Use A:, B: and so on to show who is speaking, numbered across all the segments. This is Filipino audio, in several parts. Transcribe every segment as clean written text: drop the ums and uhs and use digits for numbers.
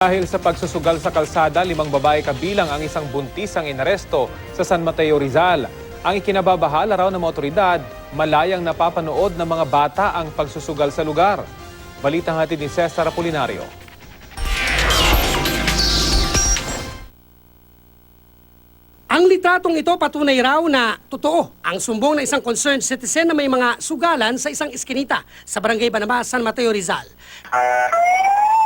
A: Dahil sa pagsusugal sa kalsada, 5 babae kabilang ang isang buntis ang inaresto sa San Mateo, Rizal. Ang ikinababahala raw ng mga otoridad, malayang napapanood ng mga bata ang pagsusugal sa lugar. Balitang hatid ni Cesar Apolinario.
B: Ang litratong ito patunay raw na totoo ang sumbong ng isang concerned citizen na may mga sugalan sa isang iskinita sa Barangay Banaba, San Mateo, Rizal.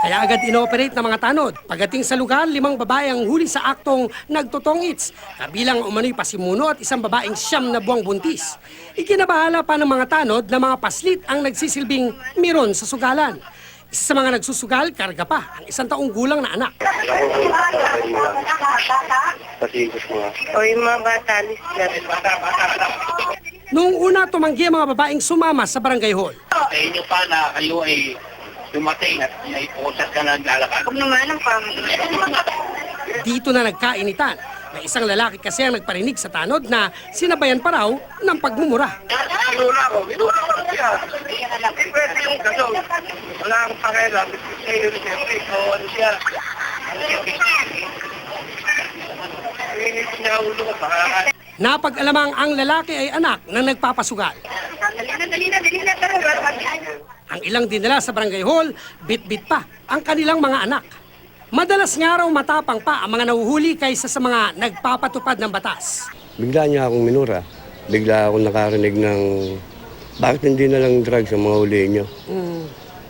B: Kaya agad inoperate ng mga tanod. Pagdating sa lugar, 5 babae ang huli sa aktong nagtotongits. Kabilang umano'y pasimuno at isang babaeng 9 na buwang buntis. Ikinabahala pa ng mga tanod na mga paslit ang nagsisilbing miron sa sugalan. Isa sa mga nagsusugal, karga pa ang 1 taong gulang na anak.
C: O yung mga bata,
B: Noong una, tumanggi ang mga babaeng sumama sa barangay hall.
D: Sa inyo pa na kayo ay dumating at may posat ka na naglalakad.
C: huwag naman ang
B: Dito na nagkainitan. May isang lalaki kasi ang nagparinig sa tanod na sinabayan pa raw ng pagmumura.
D: Binura ko siya. Eh, pwede yung kaso. Wala akong pakialam. Sa'yo rin siyempre. So, ano siya? Sinaulo ko pa.
B: Napag-alamang ang lalaki ay anak na nagpapasugal.
C: Dali na, tara.
B: Ang ilang dinala sa barangay hall, bit-bit pa ang kanilang mga anak. Madalas nga raw matapang pa ang mga nahuhuli kaysa sa mga nagpapatupad ng batas.
E: Bigla niya akong minura. Bigla akong nakarinig ng bakit hindi na lang drugs ang mga huli niyo.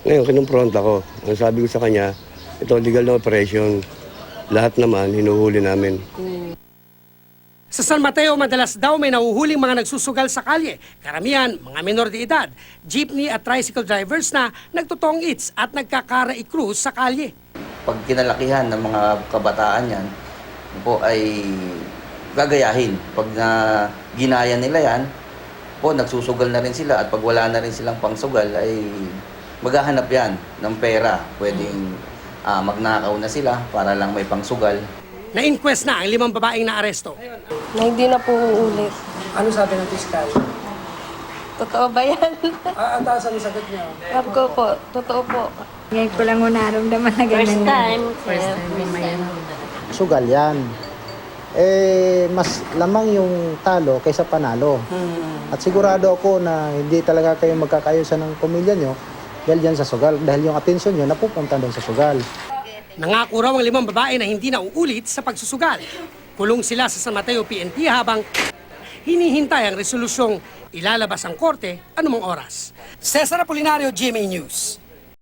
E: Ngayon, kinumpronta ko. Ang sabi ko sa kanya, ito legal na operation. Lahat naman, hinuhuli namin.
B: Sa San Mateo, madalas daw may nahuhuling mga nagsusugal sa kalye. Karamihan, mga menor de edad, jeepney at tricycle drivers na nagtotongits at nagkakara-cruise sa kalye.
F: Pag kinalakihan ng mga kabataan yan, po ay gagayahin. Pag na ginaya nila yan, po nagsusugal na rin sila at pag wala na rin silang pangsugal ay maghahanap yan ng pera. Pwedeng magnakaw na sila para lang may pangsugal.
B: Na-inquest na ang 5 babaeng naaresto.
G: Na hindi na po uulit.
B: Ano sabi ng piskal?
G: Totoo ba yan?
B: Ang taas ang sagot niya.
G: Sabi ko po, totoo po.
H: Ngayon ko lang naramdaman na ganyan.
G: First time.
I: Sugal yan. Mas lamang yung talo kaysa panalo. At sigurado ako na hindi talaga kayo magkakayusan ng pamilya nyo dahil dyan sa sugal. Dahil yung atensyon nyo napupunta doon sa sugal.
B: Nangako raw ang 5 babae na hindi na uulit sa pagsusugal. Kulong sila sa San Mateo PNP habang hinihintay ang resolusyong ilalabas ang korte anumang oras. Cesar Apolinario, GMA News.